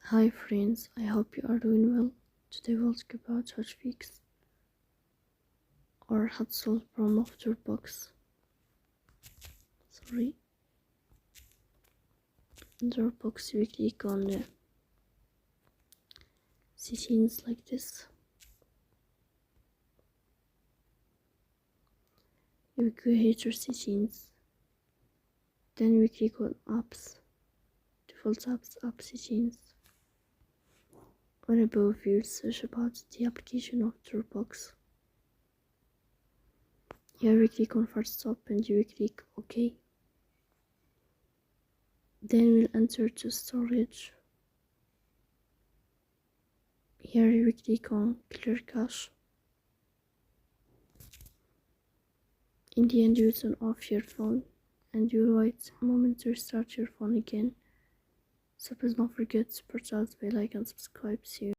Hi friends, I hope you are doing well. Today we'll talk about how to fix or how to solve problem of DropBox. In DropBox we click on the settings like this. You go here to settings. Then we click on apps. Default apps, app settings. On above we will search about the application of DropBox. Here we click on first stop and you will click OK. Then we'll enter to storage. Here we click on clear cache. In the end, you turn off your phone and you'll wait a moment to restart your phone again. So please don't forget to press the bell icon and subscribe. See you.